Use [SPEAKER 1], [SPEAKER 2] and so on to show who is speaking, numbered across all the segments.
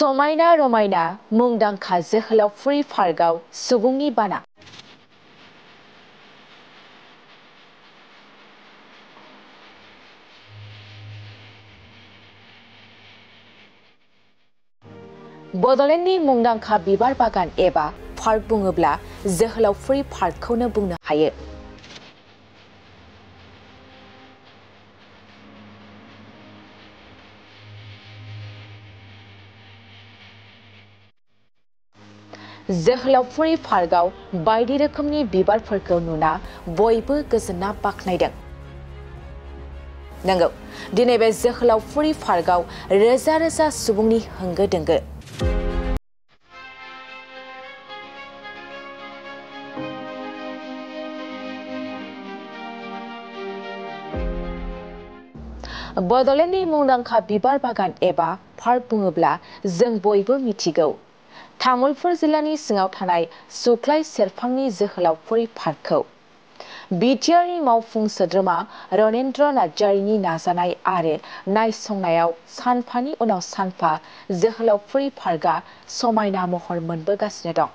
[SPEAKER 1] समायना रमायना मुंदांखा जोहोलावफुरि पार्कआव सुबुंनि बाना। बड'लेण्डनि मुंदांखा बिबार बागान एबा पार्क बुङोब्ला जोहोलावफुरि पार्कखौनो बुंनो हायो। जोहोलावफुरि पार्कआव बायदि रोखोमनि बिबारफोरखौ नुना बयबो गोजोनना बाख्नायदों। नंगौ, दिनै बे जोहोलावफुरि पार्कआव रोजा रोजा सुबुंनि होंगो दोंगो। बड'लेण्डनि मुंदांखा बिबार बागान एबा पार्क बुङोब्ला जों बयबो मिथिगौ। तामुलपुर जिल्लानि सिङाव थानाय सुख्लाय सेरफांनि जोहोलावफुरि पार्कखौ बिटिआरनि मावफुं सोद्रोमा रनेन्द्र नार्जारिनि नाजानाय आरो नायसंनायाव सानफानि उनाव सानफा जोहोलावफुरि पार्कआ समायना महर मोनबोगासिनो दं।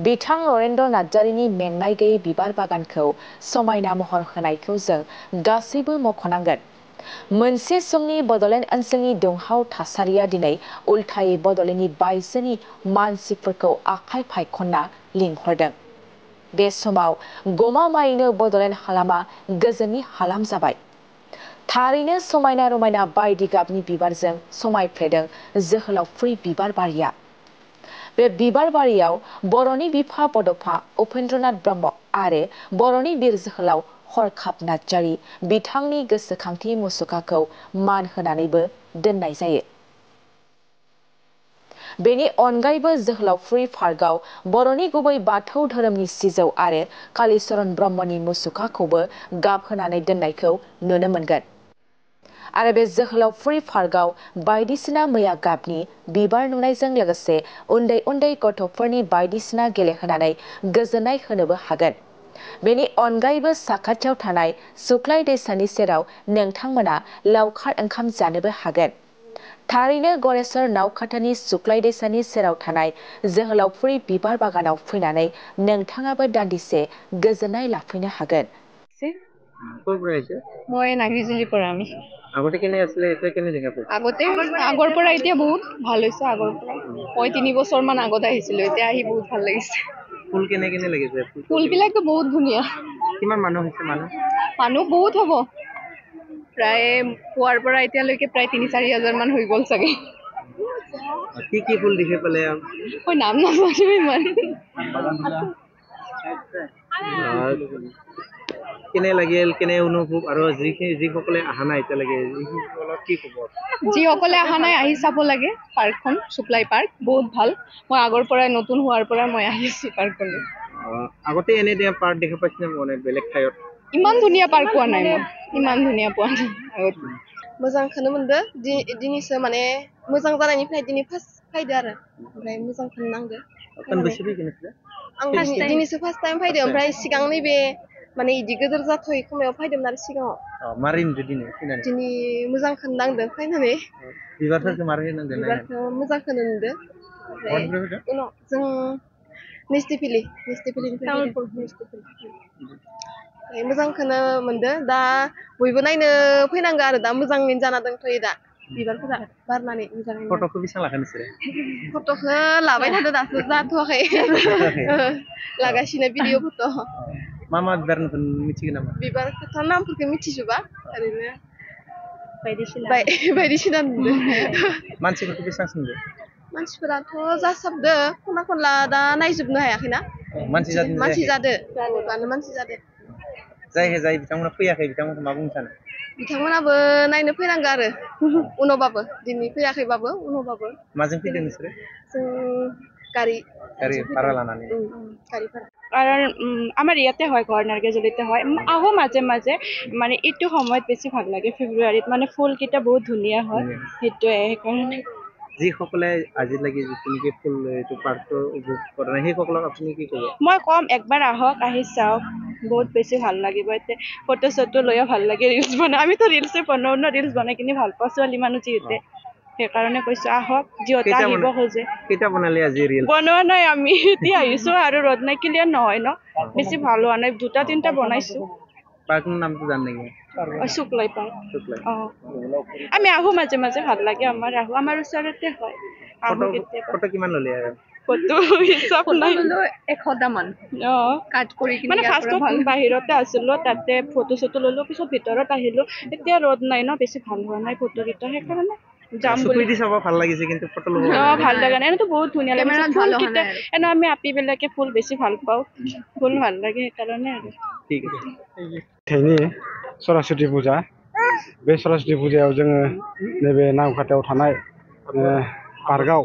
[SPEAKER 1] बिथां रनेन्द्र नार्जारिनि मेंनाय गैयै बिबार बागानखौ समायना महर होनायखौ जों गासैबो मख'नांगोन। मोनसे समनि बड'लेण्ड ओनसोलनि दुंहाव थासारिया दिनै उल्थायै बड'लेण्डनि बायजोनि मानसिफोरखौ आखाइ फायखनना लिंहरदों। बे समाव गमामायैनो बड'लेण्ड हालामा गोजोननि हालाम जाबाय। थारैनो समायना रमायना बायदि गाबनि बिबारजों समायफ्लेदों जोहोलावफुरि बिबार बारिया। बे बिबार बारियाव बर'नि बिफा बड'फा उपेन्द्रनाथ ब्रह्म आरो बर'नि बिर जोहोलाव हरखाब नार्जारि बिथांनि गोसोखांथि मुसुखाखौ मान होनानैबो दोननाय जायो। बेनि अनगायैबो जोहोलावफुरि पार्कआव बर'नि गुबै बाथौ धोरोमनि सिजौ आरो कालीचरण ब्रह्मनि मुसुखाखौबो गाबहोनानै दोननायखौ नुनो मोनगोन। आरो बे जोहोलावफुरि पार्कआव बायदिसिना मैया गाबनि बिबार नुनायजों लोगोसे उन्दै उन्दै गथ'फोरनि बायदिसिना गेलेहोनानै गोजोननाय होनोबो हागोन। बेनि अनगायैबो साखाथियाव थानाय सुख्लाय दैसानि सेराव नोंथांमोना लावखार ओंखाम जानोबो हागोन। थारैनो गरेस्वर नावखाथानि सुख्लाय दैसानि सेराव थानाय जोहोलावफुरि बिबार बागानाव फैनानै नोंथाङाबो दान्दिसे गोजोननाय लाफैनो हागोन।
[SPEAKER 2] মই নাগৰিজুলিৰ পৰা আমি
[SPEAKER 3] আগতে কেনে আছিল এতিয়া কেনে দেখা পাইছে?
[SPEAKER 2] আগৰ পৰা এতিয়া বহুত ভাল হৈছে। আগৰ পৰা মই 3 বছৰ মান আগত আহিছিলো, এতিয়া আহি বহুত ভাল লাগিছে।
[SPEAKER 3] ফুল কেনে কেনে লাগিছে?
[SPEAKER 2] ফুলবিলাকতো বহুত ধুনীয়া।
[SPEAKER 3] কিমান মানুহ হৈছে?
[SPEAKER 2] মানুহ বহুত হ'ব, প্ৰায় পুৱাৰ পৰা এতিয়ালৈকে প্ৰায় 3-4 হাজাৰ মান হৈ গ'ল চাগে।
[SPEAKER 3] কি ফুল দেখি পালে?
[SPEAKER 2] মই নাম নাজানো ইমান।
[SPEAKER 3] কেনে লাগিল, কেনে অনুভৱ? আৰু যিসকলে অহা নাই এতিয়ালৈকে কি ক'ব?
[SPEAKER 2] যিসকলে অহা নাই আহি চাব লাগে পাৰ্কখন, শুক্লাই পাৰ্ক বহুত ভাল। মই আগৰ পৰাই নতুন হোৱাৰ পৰা মই আহিছো পাৰ্কলৈ।
[SPEAKER 3] আগতে এনে পাৰ্ক দেখা পাইছিলে মানে বেলেগ ঠাইত?
[SPEAKER 2] ইমান ধুনীয়া পাৰ্ক পোৱা নাই মই, ইমান ধুনীয়া পোৱা নাই আগতে। मोजांखौनो मोनदो। दिनैसो माने मोजां जानायनिफ्राय दिनै फार्स्ट फायदो आरो ओमफ्राय मोजांखौनो नांदो। आं दिनैसो फार्स्ट टाइम फायदो, ओमफ्राय सिगां नैबे माने इदि गोदोर जाथ'यै समायाव फायदोंमोन आरो सिगाङाव।
[SPEAKER 3] मारै नुदों दिनै?
[SPEAKER 2] दिनै मोजांखौनो नांदो फायनानै।
[SPEAKER 3] बिबारफोरखौ मारै नांदों?
[SPEAKER 2] बिबारखौ मोजांखौनो नुदो। ओमफ्राय उनाव जों निस्टिफिलिनिफ्राय मोजांखौनो मोनदो। दा बयबो नायनो फैनांगौ आरो दा मोजाङैनो जाना दंथ'यो दा बिबारफोरा बारनानै मोजाङैनो।
[SPEAKER 3] फट'खौ बेसेबां लाखो नोंसोरो?
[SPEAKER 2] फट'खौ लाबाय थादो, दासो जाथ'वाखै। लागासिनो भिडिअ फट'।
[SPEAKER 3] मा बिबार मिथिगोन नामा?
[SPEAKER 2] बिबारखौथ' नामफोरखौ मिथिजोबा, ओरैनो बायदिसिना नुदो।
[SPEAKER 3] मानसिफोरखौ बेसेबांसो नुदो?
[SPEAKER 2] मानसिफोराथ' जासाबदो, खना खनला दा नायजोबनो हायाखैना। मानसि जादो, बहुतानो मानसि जादो।
[SPEAKER 3] जाय बिथांमोना फैयाखै बिथांमोनखौ मा बुंनो सानो?
[SPEAKER 2] बिथांमोनाबो नायनो फैनांगौ आरो उनावबाबो, दिनै फैयाखैबाबो उनावबाबो।
[SPEAKER 3] माजों फैदों नोंसोरो?
[SPEAKER 2] जों গাড়ী
[SPEAKER 3] ভাড়া লানাनै।
[SPEAKER 2] গাড়ী ভাড়া।
[SPEAKER 4] কাৰণ আমাৰ ইয়াতে হয়, ঘৰ নাৰ্গেজুলিতে হয়। আহো মাজে মাজে, মানে এইটো সময়ত বেছি ভাল লাগে ফেব্ৰুৱাৰীত, মানে ফুলকেইটা বহুত ধুনীয়া হয়, সেইটোৱে সেইকাৰণে।
[SPEAKER 3] যিসকলে আজিলৈকে যিখিনি ফুল এইটো পাৰ্কটো উপভোগ কৰা নাই সেইসকলক আপুনি কি ক'ব?
[SPEAKER 4] মই ক'ম একবাৰ আহক, আহি চাওক, বহুত বেছি ভাল লাগিব। এতিয়া ফটো চটো লৈও ভাল লাগে, ৰিলচ বনাই। আমিতো ৰিলচে বনাওঁ ন, ৰিলচ বনাই কিনি ভাল পাওঁ ছোৱালী মানুহ যিহেতু, সেইকাৰণে কৈছো আহক যিহেতু আহিব খোজে
[SPEAKER 3] কেইটা বনালে আজি ৰিয়েল
[SPEAKER 4] বনোৱা নাই আমি এতিয়া আহিছো আৰু ৰ'দ নাই ক্লিয়াৰ নহয় ন বেছি ভাল হোৱা নাই 2-3টা বনাইছো
[SPEAKER 3] পাৰ্কৰ নামটো জান নেকি
[SPEAKER 4] শুক্লাই পাৰ্ক
[SPEAKER 3] শুক্লাই
[SPEAKER 4] আমি আহো মাজে মাজে ভাল লাগে আমাৰ ওচৰতে হয় আহো কেতিয়াবা
[SPEAKER 3] ফটো কিমান ল'লে আৰু
[SPEAKER 4] ফটো হিচাপ নাই
[SPEAKER 2] 100টা মান কাট কৰি কিনে
[SPEAKER 4] মানে ফাৰ্ষ্টত বাহিৰতে আছিলো তাতে ফটো চটো ললো পিছত ভিতৰত আহিলো এতিয়া ৰ'দ নাই ন বেছি ভাল হোৱা নাই ফটো কেইটা সেইকাৰণে যাম বুলি
[SPEAKER 3] দি চাব ভাল লাগিছে কিন্তু ফটো ল'ব
[SPEAKER 4] ভাল লগা নাই এনেতো বহুত ধুনীয়া লাগিছে ফুল কেইটা এনে আমি আপি বিলাকে ফুল বেছি ভাল পাওঁ ফুল ভাল লাগে সেইকাৰণে আৰু
[SPEAKER 3] ঠিক আছে
[SPEAKER 5] थैनि सरस्वती पूजा बे सरस्वती पूजायाव जोङो नैबे नावकाटायाव थानाय पार्कआव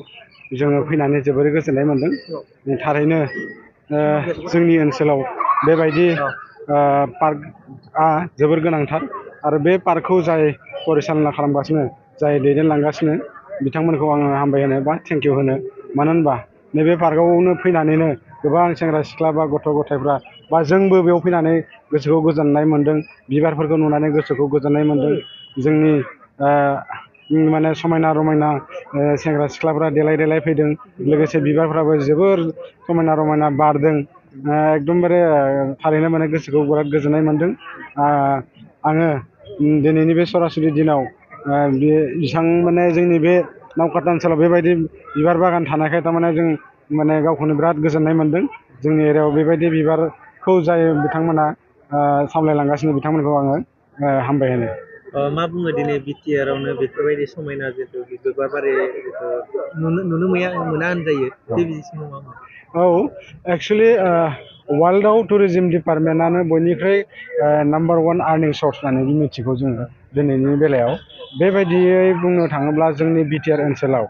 [SPEAKER 5] जोङो फैनानै जोबोर गोजोननाय मोन्दों थारैनो जोंनि ओनसोलाव बेबायदि पार्कआ जोबोर गोनांथार आरो बे पार्कखौ जाय परिचालना खालामगासिनो जाय दैदेनलांगासिनो बिथांमोनखौ आङो हामबाय होनो बा थेंक इउ होनो मानो होनबा नैबे पार्कआवनो फैनानैनो गोबां सेंग्रा सिख्ला बा गथ' गथायफ्रा बा जोंबो बेयाव फैनानै गोसोखौ गोजोननाय मोन्दों बिबारफोरखौ नुनानै गोसोखौ गोजोननाय मोन्दों जोंनि माने समायना रमायना सेंग्रा सिख्लाफ्रा देलाय देलाय फैदों लोगोसे बिबारफ्राबो जोबोर समायना रमायना बारदों एकदमबारे थारैनो माने गोसोखौ बिराद गोजोननाय मोन्दों आङो दिनैनि बे सरासति दिनाव बे इसां माने जोंनि बे नावकाटा ओनसोलाव बेबायदि बिबार बागान थानायखाय थारमाने जों माने गावखौनो बिराद गोजोननाय मोन्दों जोंनि एरियायाव बेबायदि बिबारखौ जाय बिथांमोना सामलायलांगासिनो बिथांमोनखौ आङो हामबाय होनो
[SPEAKER 3] मा बुङो दिनै बिटिआरआवनो बेफोरबायदि समायना जितु बिबार बारि नुनो मोना होनजायो बे बिदिसिमाव मा
[SPEAKER 5] औ एक्सुवेलि वर्ल्डआव टुरिज्म डिपार्टमेन्टआनो बयनिख्रुइ नाम्बार 1 आर्निं सर्स होननानै मिथिगौ जोङो दिनैनि बेलायाव बेबायदियै बुंनो थाङोब्ला जोंनि बिटिआर ओनसोलाव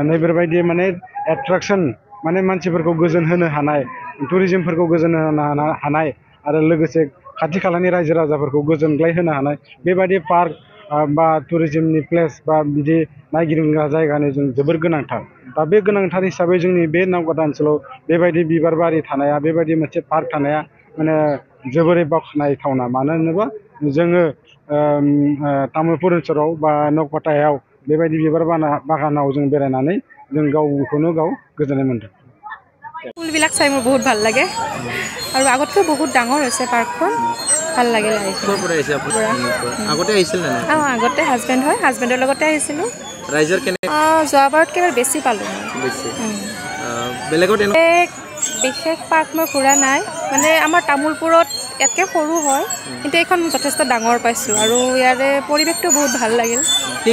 [SPEAKER 5] नैबेबायदि माने एट्राक्सन माने मानसिफोरखौ गोजोन होनो हानाय टुरिज्मफोरखौ गोजोन होनो हानाय आरो लोगोसे खाथि खालानि रायजो राजाफोरखौ गोजोनग्लाय होनो हानाय बेबायदि पार्क बा टुरिज्मनि प्लेस बा बिदि नायगिदिंग्रा जायगानि जों जोबोर गोनांथार दा बे गोनांथार हिसाबै जोंनि बे नावकाटा ओनसोलाव बेबायदि बिबार बारि थानाया बेबायदि मोनसे पार्क थानाया माने जोबोरै बाख्नायथावना मानो होनोबा जोङो तामुलपुर ओनसोलाव बा नावकाटायाव बेबायदि बिबार बागानाव जों बेरायनानै जों गावखौनो गाव गोजोननाय मोन्दों
[SPEAKER 6] ফুলবিলাক চাই মোৰ বহুত ভাল লাগে আৰু আগতকৈ বহুত ডাঙৰ হৈছে পাৰ্কখন ভাল লাগিল আগতে হাজবেণ্ড হয় হাজবেণ্ডৰ লগতে আহিছিলোঁ
[SPEAKER 3] ৰাইজৰ কেনে
[SPEAKER 6] যোৱাবাৰতকৈ এবাৰ বেছি পালোঁ
[SPEAKER 3] বেলেগত
[SPEAKER 6] বিশেষ পাৰ্ক মই ঘূৰা নাই মানে আমাৰ তামোলপুৰত ইয়াতকৈ সৰু হয় কিন্তু এইখন যথেষ্ট ডাঙৰ পাইছোঁ আৰু ইয়াৰে পৰিৱেশটো বহুত ভাল লাগিল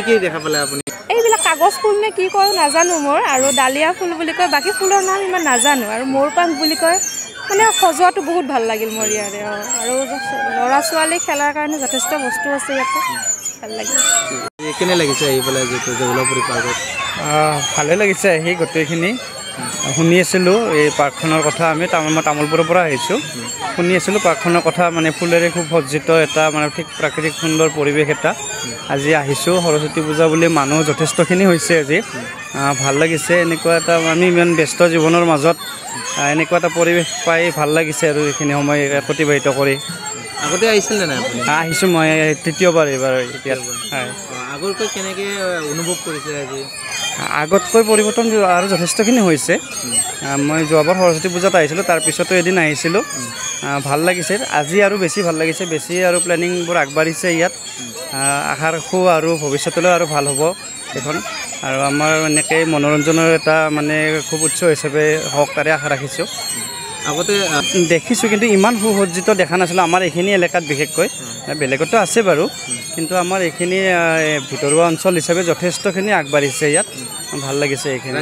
[SPEAKER 3] কি দেখা পালে আপুনি
[SPEAKER 6] এইবিলাক কাগজ ফুল নে কি কয় নাজানো মোৰ আৰু ডালিয়া ফুল বুলি কয় বাকী ফুলৰ নাম ইমান নাজানো আৰু মৌৰপান বুলি কয় মানে সজোৱাটো বহুত ভাল লাগিল মোৰ ইয়াৰে আৰু ল'ৰা ছোৱালী খেলাৰ কাৰণে যথেষ্ট বস্তু আছে ইয়াতে ভাল লাগিল
[SPEAKER 3] কেনে লাগিছে আহি পেলাই জগলাপুৰী পাৰ্কত
[SPEAKER 5] ভালে লাগিছে আহি গোটেইখিনি শুনি আছিলোঁ এই পাৰ্কখনৰ কথা মই তামোলপুৰৰ পৰা আহিছোঁ শুনি আছিলোঁ পাৰ্কখনৰ কথা মানে ফুলেৰে খুব সজ্জিত এটা মানে ঠিক প্ৰাকৃতিক সুন্দৰ পৰিৱেশ এটা আজি আহিছোঁ সৰস্বতী পূজা বুলি মানুহ যথেষ্টখিনি হৈছে আজি ভাল লাগিছে এনেকুৱা এটা আমি ইমান ব্যস্ত জীৱনৰ মাজত এনেকুৱা এটা পৰিৱেশ পাই ভাল লাগিছে আৰু এইখিনি সময় অতিবাহিত কৰি
[SPEAKER 3] আগতে আহিছিল নে নাই আপুনি
[SPEAKER 5] আহিছোঁ মই তৃতীয়বাৰ এইবাৰ এতিয়া হয়
[SPEAKER 3] আগতকৈ কেনেকৈ অনুভৱ কৰিছে আজি
[SPEAKER 5] আগতকৈ পৰিৱৰ্তন আৰু যথেষ্টখিনি হৈছে মই যোৱাবাৰ সৰস্বতী পূজাত আহিছিলোঁ তাৰপিছতো এদিন আহিছিলোঁ ভাল লাগিছে আজি আৰু বেছি ভাল লাগিছে বেছি আৰু প্লেনিংবোৰ আগবাঢ়িছে ইয়াত আশা ৰাখোঁ আৰু ভৱিষ্যতলৈ আৰু ভাল হ'ব এইখন আৰু আমাৰ এনেকৈ মনোৰঞ্জনৰ এটা মানে খুব উৎস হিচাপে হওক তাৰে আশা ৰাখিছোঁ
[SPEAKER 3] আগতে
[SPEAKER 5] দেখিছোঁ কিন্তু ইমান সুসজ্জিত দেখা নাছিলোঁ আমাৰ এইখিনি এলেকাত বিশেষকৈ বেলেগতো আছে বাৰু কিন্তু আমাৰ এইখিনি ভিতৰুৱা অঞ্চল হিচাপে যথেষ্টখিনি আগবাঢ়িছে ইয়াত ভাল লাগিছে এইখিনি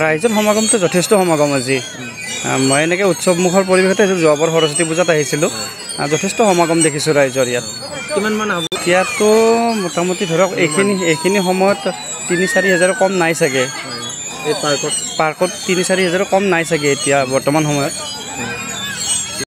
[SPEAKER 5] ৰাইজৰ সমাগমটো যথেষ্ট সমাগম আজি মই এনেকৈ উৎসৱমুখৰ পৰিৱেশতে আহিছোঁ যোৱাবাৰ সৰস্বতী পূজাত আহিছিলোঁ যথেষ্ট সমাগম দেখিছোঁ ৰাইজৰ ইয়াত
[SPEAKER 3] কিমানমান হ'ব
[SPEAKER 5] ইয়াতো মোটামুটি ধৰক এইখিনি সময়ত ৩-৪ হাজাৰৰ কম নাই চাগে এই পাৰ্কত ৩-৪ হাজাৰৰ কম নাই চাগে এতিয়া বৰ্তমান সময়ত